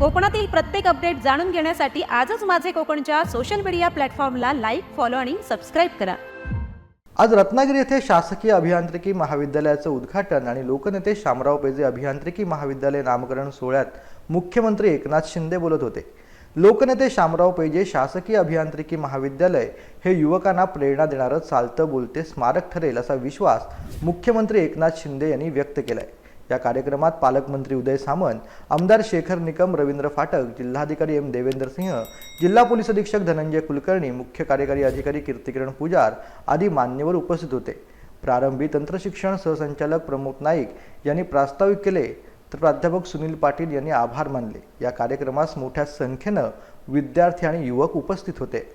कोकणातील प्रत्येक अपडेट जाणून घेण्यासाठी आजच माझे कोकणच्या सोशल मीडिया प्लॅटफॉर्मला लाईक, फॉलो आणि सबस्क्राईब करा। आज रत्नागिरी येथे शासकीय अभियांत्रिकी महाविद्यालयाचे उद्घाटन आणि लोकनेते शामराव पेजे अभियांत्रिकी महाविद्यालय नामकरण सोहळ्यात मुख्यमंत्री एकनाथ शिंदे बोलत होते। लोकनेते शामराव पेजे शासकीय अभियांत्रिकी महाविद्यालय हे युवकांना प्रेरणा देणारे चालते बोलते स्मारक ठरेल असा विश्वास मुख्यमंत्री एकनाथ शिंदे यांनी व्यक्त केलाय। या कार्यक्रमात पालकमंत्री उदय सामंत, आमदार शेखर निकम, रवींद्र फाटक, जिल्हाधिकारी एम देवेंद्र सिंह, जिल्हा पोलीस अधीक्षक धनंजय कुलकर्णी, मुख्य कार्यकारी अधिकारी कीर्तिकिरण पुजार आदी मान्यवर उपस्थित होते। प्रारंभी तंत्रशिक्षण सहसंचालक प्रमोद नाईक यांनी प्रास्ताविक केले तर प्राध्यापक सुनील पाटील यांनी आभार मानले। या कार्यक्रमास मोठ्या संख्येने विद्यार्थी आणि युवक उपस्थित होते।